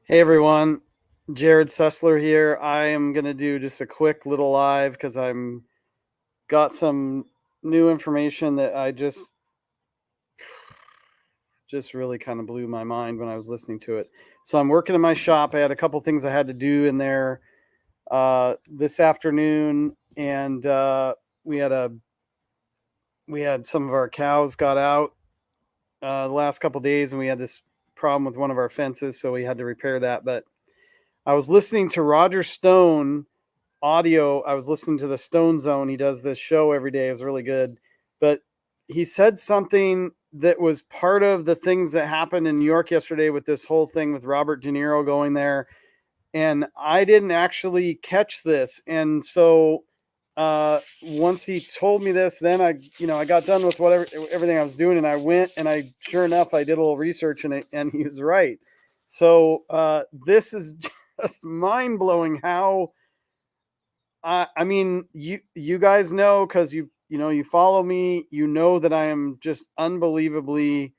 Hey everyone, Jerrod Sessler here. I am going to do just a quick little live because I'm got some new information that I just really kind of blew my mind when I was listening to it. So I'm working in my shop. I had a couple things I had to do in there this afternoon, and we had some of our cows got out the last couple days, and we had this problem with one of our fences, so we had to repair that. But I was listening to Roger Stone audio. I was listening to the Stone Zone. He does this show every day. It was really good. But he said something that was part of the things that happened in New York yesterday with this whole thing with Robert De Niro going there. And I didn't actually catch this. And so once he told me this, then I got done with everything I was doing, and I went and sure enough, I did a little research, and he was right. So this is just mind blowing how, I mean, you guys know, because you follow me, that I am just unbelievably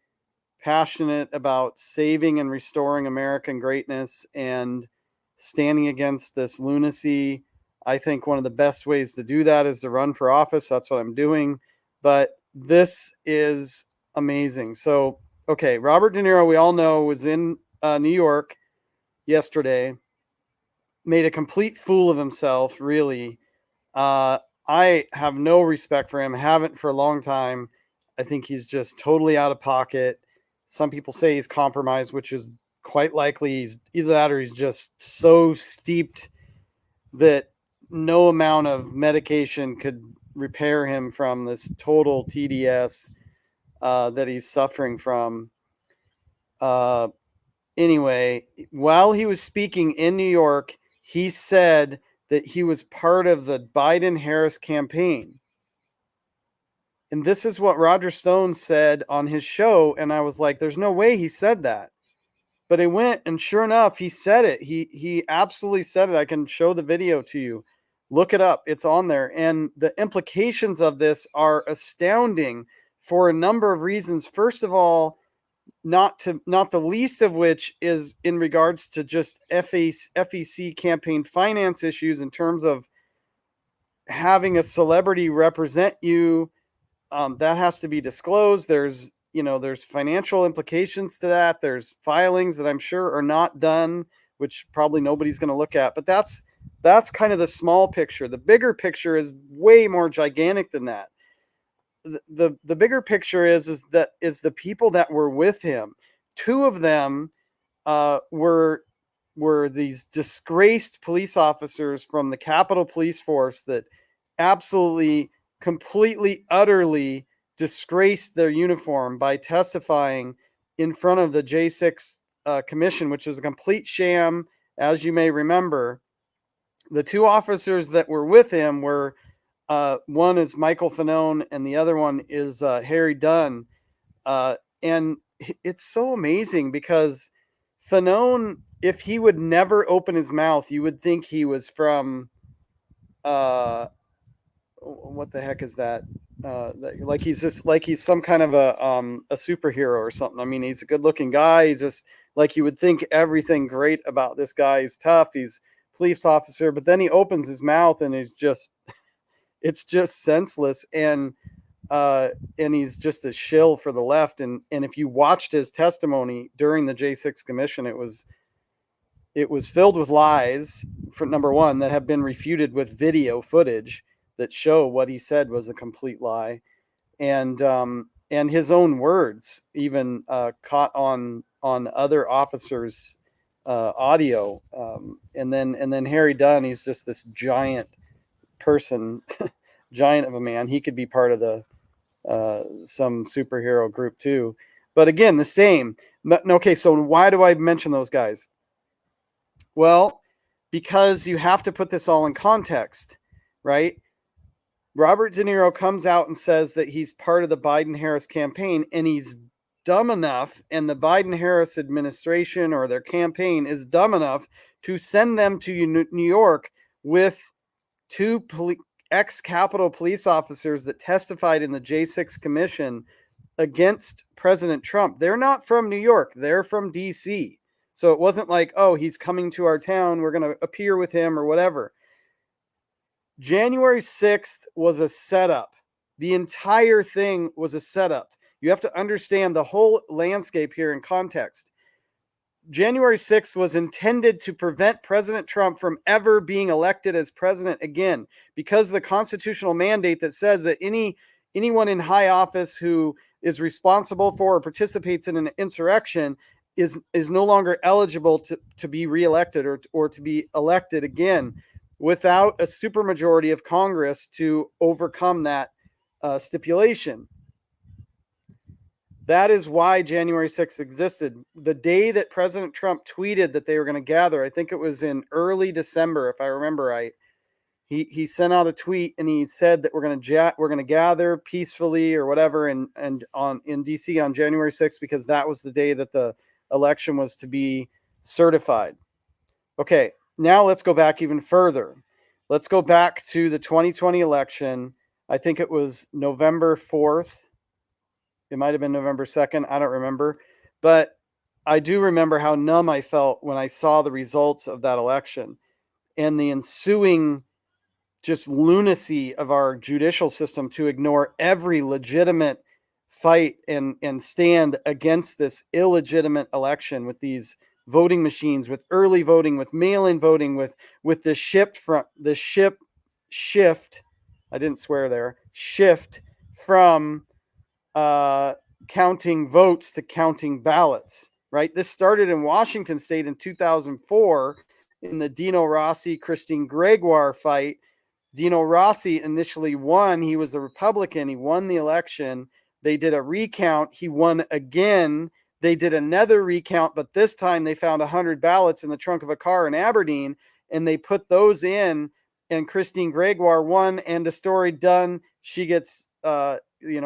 passionate about saving and restoring American greatness and standing against this lunacy. I think one of the best ways to do that is to run for office. That's what I'm doing. But this is amazing. So, okay, Robert De Niro, we all know, was in New York yesterday, made a complete fool of himself, really. I have no respect for him, haven't for a long time. I think he's just totally out of pocket. Some people say he's compromised, which is quite likely. He's either that or he's just so steeped that no amount of medication could repair him from this total TDS that he's suffering from. Anyway, while he was speaking in New York, he said that he was part of the Biden-Harris campaign. And this is what Roger Stone said on his show. And I was like, there's no way he said that. But I went, and sure enough, he said it. He absolutely said it. I can show the video to you. Look it up. It's on there. And the implications of this are astounding for a number of reasons. First of all, not the least of which is in regards to just FEC campaign finance issues in terms of having a celebrity represent you. That has to be disclosed. There's financial implications to that. There's filings that I'm sure are not done, which probably nobody's going to look at. But that's kind of the small picture. The bigger picture is way more gigantic than that. The bigger picture is the people that were with him. Two of them were these disgraced police officers from the Capitol Police Force that absolutely, completely, utterly disgraced their uniform by testifying in front of the J6 commission, which was a complete sham, as you may remember. The two officers that were with him were one is Michael Fanone, and the other one is Harry Dunn. And it's so amazing because Fanone, if he would never open his mouth, you would think he was from what the heck is that? Like he's some kind of a superhero or something. I mean, he's a good-looking guy. He's just like, you would think everything great about this guy. He's tough. He's a police officer, but then he opens his mouth and it's just senseless, and he's just a shill for the left. And if you watched his testimony during the J6 commission, it was filled with lies, for number one, that have been refuted with video footage that show what he said was a complete lie, and his own words even caught on other officers' audio, and then Harry Dunn, he's just this giant person, giant of a man. He could be part of the some superhero group too, but again, the same. Okay, so why do I mention those guys? Well, because you have to put this all in context, right? Robert De Niro comes out and says that he's part of the Biden-Harris campaign, and he's dumb enough, and the Biden-Harris administration or their campaign is dumb enough to send them to New York with two ex-Capitol police officers that testified in the J6 commission against President Trump. They're not from New York. They're from D.C. So it wasn't like, oh, he's coming to our town, we're going to appear with him or whatever. January 6th was a setup. The entire thing was a setup. You have to understand the whole landscape here in context. January 6th was intended to prevent President Trump from ever being elected as president again, because of the constitutional mandate that says that anyone in high office who is responsible for or participates in an insurrection is no longer eligible to be reelected or to be elected again without a supermajority of Congress to overcome that stipulation. That is why January 6th existed. The day that President Trump tweeted that they were going to gather, I think it was in early December, if I remember right. He sent out a tweet and he said that we're going to gather peacefully or whatever in DC on January 6th, because that was the day that the election was to be certified. Okay, now let's go back even further. Let's go back to the 2020 election. I think it was November 4th. It might have been November 2nd. I don't remember. But I do remember how numb I felt when I saw the results of that election and the ensuing just lunacy of our judicial system to ignore every legitimate fight and stand against this illegitimate election with these voting machines, with early voting, with mail-in voting, with the shift. I didn't swear there. Shift from counting votes to counting ballots. Right. This started in Washington State in 2004 in the Dino Rossi Christine Gregoire fight. Dino Rossi initially won. He was a Republican. He won the election. They did a recount. He won again. They did another recount, but this time they found 100 ballots in the trunk of a car in Aberdeen, and they put those in, and Christine Gregoire won. End of story, done. She gets,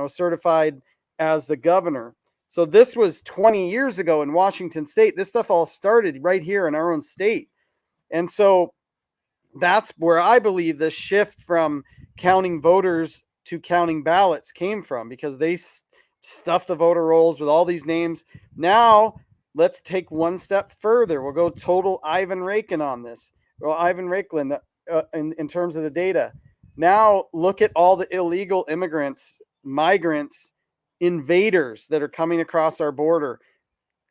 certified as the governor. So this was 20 years ago in Washington State. This stuff all started right here in our own state. And so that's where I believe the shift from counting voters to counting ballots came from, because they stuffed the voter rolls with all these names. Now let's take one step further. We'll go total Ivan Raikin on this. Well, Ivan Raiklin in terms of the data. Now look at all the illegal immigrants, migrants, invaders that are coming across our border.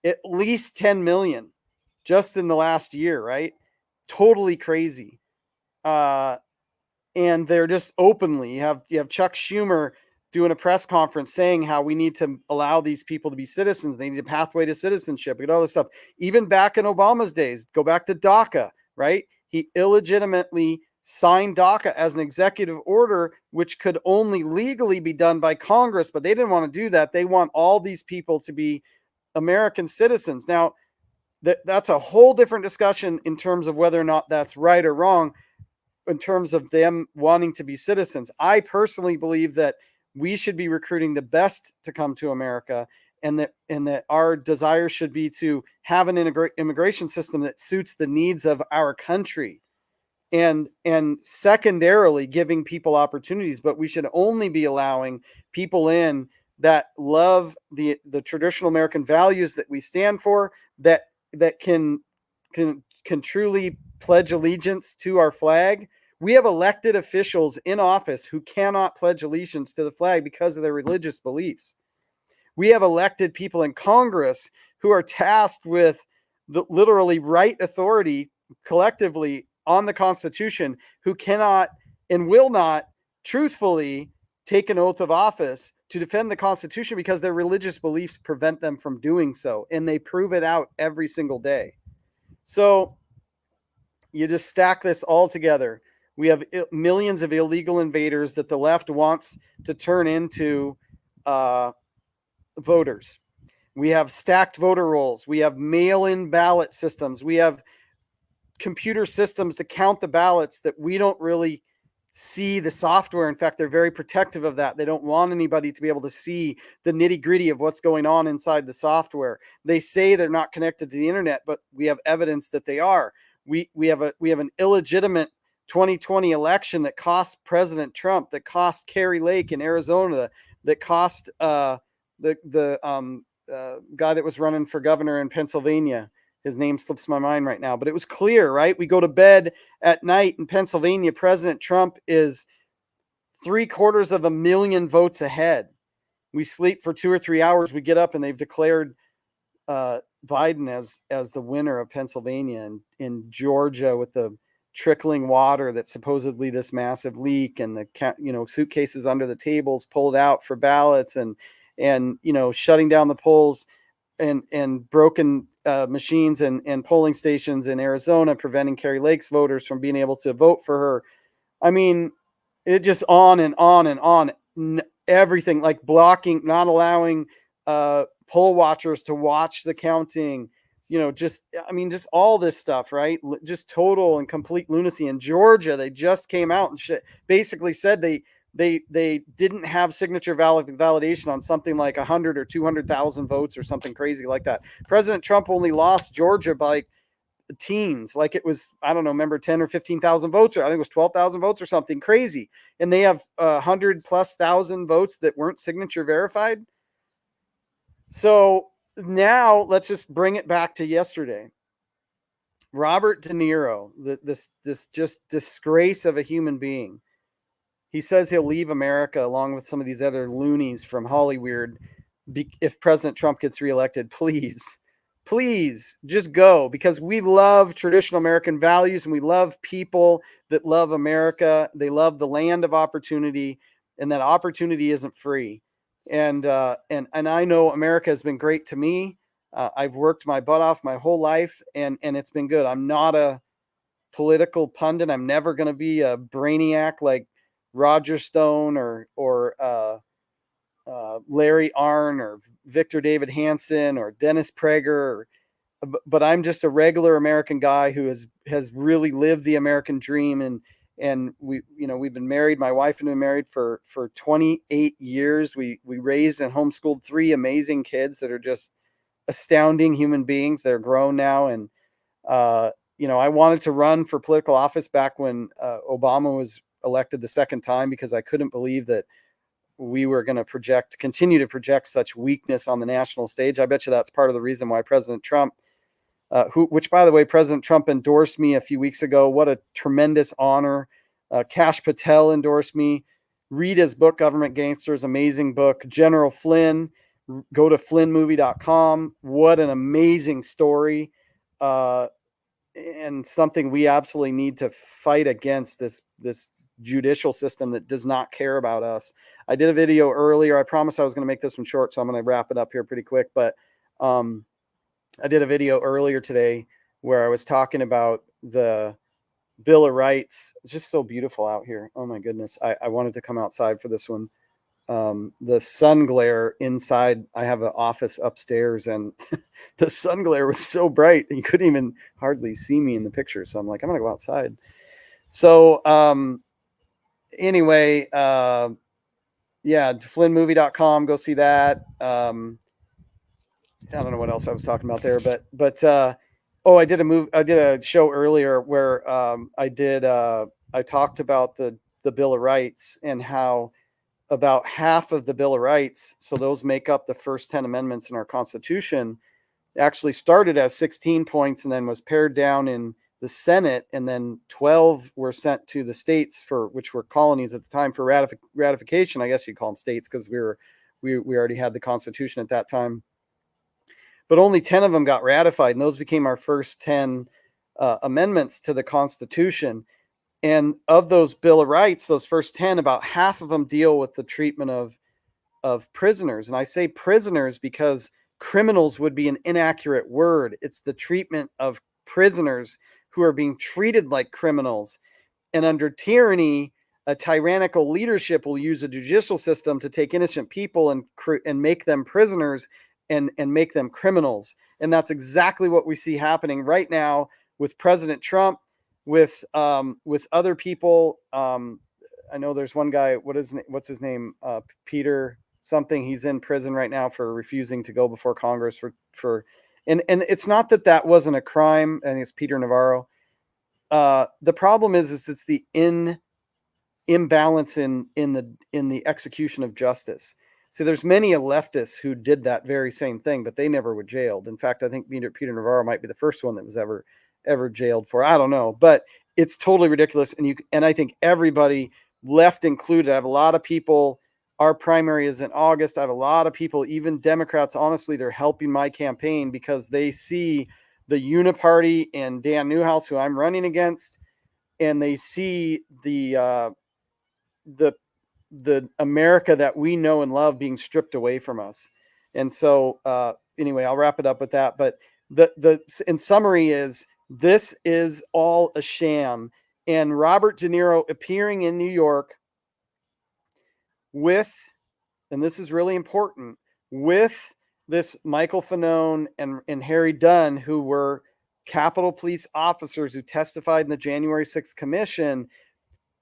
At least 10 million just in the last year, right? Totally crazy. And they're just openly, you have Chuck Schumer doing a press conference saying how we need to allow these people to be citizens. They need a pathway to citizenship. We get all this stuff. Even back in Obama's days, go back to DACA, right? He illegitimately signed DACA as an executive order, which could only legally be done by Congress, but they didn't want to do that. They want all these people to be American citizens. Now, that's a whole different discussion in terms of whether or not that's right or wrong in terms of them wanting to be citizens. I personally believe that we should be recruiting the best to come to America, and that our desire should be to have an immigration system that suits the needs of our country, and secondarily giving people opportunities. But we should only be allowing people in that love the traditional American values that we stand for, that can truly pledge allegiance to our flag. We have elected officials in office who cannot pledge allegiance to the flag because of their religious beliefs. We have elected people in Congress who are tasked with the literally right authority collectively on the Constitution, who cannot and will not truthfully take an oath of office to defend the Constitution because their religious beliefs prevent them from doing so. And they prove it out every single day. So you just stack this all together. We have millions of illegal invaders that the left wants to turn into voters. We have stacked voter rolls. We have mail-in ballot systems. We have computer systems to count the ballots that we don't really see the software. In fact, they're very protective of that. They don't want anybody to be able to see the nitty-gritty of what's going on inside the software. They say they're not connected to the internet, but we have evidence that they are. We have an illegitimate 2020 election that cost President Trump, that cost Kari Lake in Arizona, that cost the guy that was running for governor in Pennsylvania. His name slips my mind right now, but it was clear, right? We go to bed at night in Pennsylvania. President Trump is 750,000 votes ahead. We sleep for 2 or 3 hours. We get up and they've declared Biden as the winner of Pennsylvania, and in Georgia with the trickling water that's supposedly this massive leak, and the suitcases under the tables pulled out for ballots, and shutting down the polls, and broken machines and polling stations in Arizona, preventing Kari Lake's voters from being able to vote for her. I mean, it just on and on and on. Everything, like blocking, not allowing poll watchers to watch the counting, just all this stuff, right? Just total and complete lunacy. In Georgia, they just came out and basically said they didn't have signature validation on something like 100 or 200,000 votes or something crazy like that. President Trump only lost Georgia by like teens, like it was, I don't know, remember 10 or 15,000 votes, or I think it was 12,000 votes or something crazy. And they have 100,000+ votes that weren't signature verified. So now let's just bring it back to yesterday. Robert De Niro, this just disgrace of a human being. He says he'll leave America along with some of these other loonies from Hollywood if President Trump gets reelected. Please just go, because we love traditional American values and we love people that love America. They love the land of opportunity, and that opportunity isn't free. And I know America has been great to me. I've worked my butt off my whole life, and it's been good. I'm not a political pundit. I'm never going to be a brainiac like Roger Stone or Larry Arnn or Victor David Hansen or Dennis Prager, but I'm just a regular American guy who has really lived the American dream. And we've been married. My wife and I have been married for 28 years. We raised and homeschooled 3 amazing kids that are just astounding human beings. They're grown now. And, I wanted to run for political office back when Obama was elected the second time, because I couldn't believe that we were going to continue to project such weakness on the national stage. I bet you that's part of the reason why President Trump, which by the way, President Trump endorsed me a few weeks ago. What a tremendous honor. Kash Patel endorsed me. Read his book, Government Gangsters, amazing book. General Flynn, go to flynnmovie.com. What an amazing story. And something we absolutely need to fight against, this judicial system that does not care about us. I did a video earlier. I promised I was going to make this one short, so I'm going to wrap it up here pretty quick. But I did a video earlier today where I was talking about the Bill of Rights. It's just so beautiful out here. Oh my goodness. I wanted to come outside for this one. The sun glare inside, I have an office upstairs, and the sun glare was so bright and you couldn't even hardly see me in the picture. So I'm like, I'm going to go outside. So anyway, yeah, flynnmovie.com, go see that. I don't know what else I was talking about there, but I did a show earlier where I talked about the Bill of Rights, and how about half of the Bill of Rights, so those make up the first 10 amendments in our Constitution, actually started as 16 points and then was pared down in the Senate, and then 12 were sent to the states, which were colonies at the time, for ratification. I guess you'd call them states, because we already had the Constitution at that time. But only 10 of them got ratified, and those became our first 10 amendments to the Constitution. And of those Bill of Rights, those first 10, about half of them deal with the treatment of prisoners. And I say prisoners because criminals would be an inaccurate word. It's the treatment of prisoners who are being treated like criminals. And under tyranny, a tyrannical leadership will use a judicial system to take innocent people and make them prisoners and make them criminals. And that's exactly what we see happening right now. with President Trump, with other people. I know there's one guy. What's his name? Peter something. He's in prison right now for refusing to go before Congress for. And it's not that wasn't a crime. I think it's Peter Navarro. The problem is it's the imbalance in the execution of justice. So there's many leftists who did that very same thing, but they never were jailed. In fact, I think Peter Navarro might be the first one that was ever jailed for. I don't know, but it's totally ridiculous. And I think everybody, left included, I have a lot of people. Our primary is in August. I have a lot of people, even Democrats. Honestly, they're helping my campaign because they see the Uniparty and Dan Newhouse, who I'm running against, and they see the America that we know and love being stripped away from us. And so anyway, I'll wrap it up with that. But the in summary is, this is all a sham. And Robert De Niro appearing in New York with, and this is really important, with this Michael Fanone and Harry Dunn, who were Capitol Police officers who testified in the January 6th commission.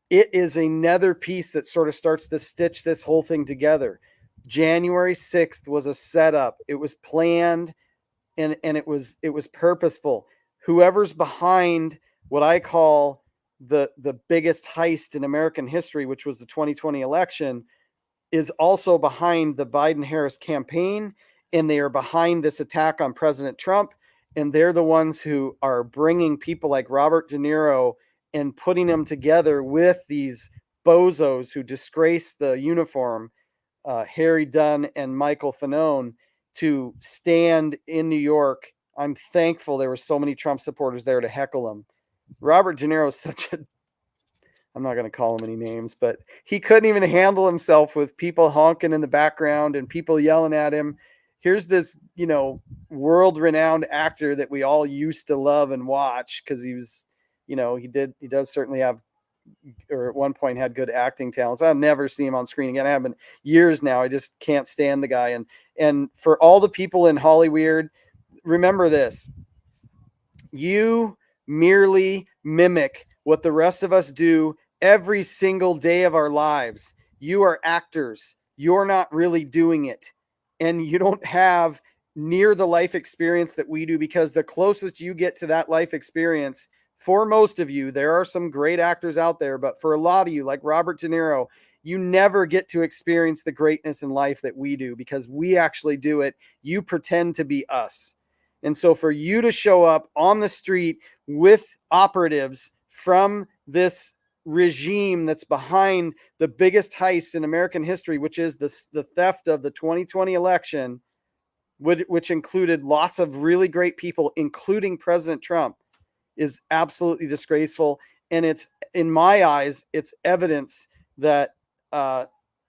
It is another piece that sort of starts to stitch this whole thing together. January 6th was a setup. It was planned, and it was purposeful. Whoever's behind what I call the biggest heist in American history, which was the 2020 election, is also behind the Biden-Harris campaign, and they are behind this attack on President Trump, and they're the ones who are bringing people like Robert De Niro and putting them together with these bozos who disgrace the uniform, Harry Dunn and Michael Fanone, to stand in New York. I'm thankful there were so many Trump supporters there to heckle him. Robert De Niro is such a, I'm not going to call him any names, but he couldn't even handle himself with people honking in the background and people yelling at him. Here's this, world-renowned actor that we all used to love and watch because he was, he does certainly have, or at one point had good acting talents. I'll never see him on screen again. I haven't years now. I just can't stand the guy. And for all the people in Hollywood, remember this: you merely mimic what the rest of us do every single day of our lives. You are actors. You're not really doing it. And you don't have near the life experience that we do, because the closest you get to that life experience, for most of you, there are some great actors out there, but for a lot of you, like Robert De Niro, you never get to experience the greatness in life that we do, because we actually do it. You pretend to be us. And so for you to show up on the street with operatives from this regime that's behind the biggest heist in American history, which is the theft of the 2020 election, which included lots of really great people, including President Trump, is absolutely disgraceful. And it's, in my eyes, it's evidence that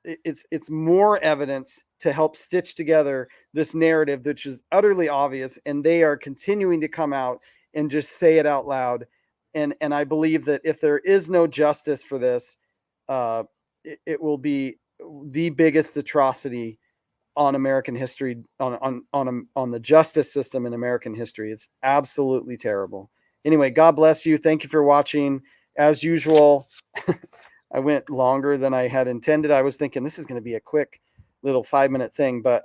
it's more evidence to help stitch together this narrative, which is utterly obvious, and they are continuing to come out and just say it out loud. And I believe that if there is no justice for this, it will be the biggest atrocity on American history, on the justice system in American history. It's absolutely terrible. Anyway, God bless you. Thank you for watching. As usual, I went longer than I had intended. I was thinking this is going to be a quick little 5-minute thing, but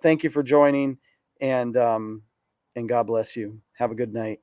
thank you for joining, and God bless you. Have a good night.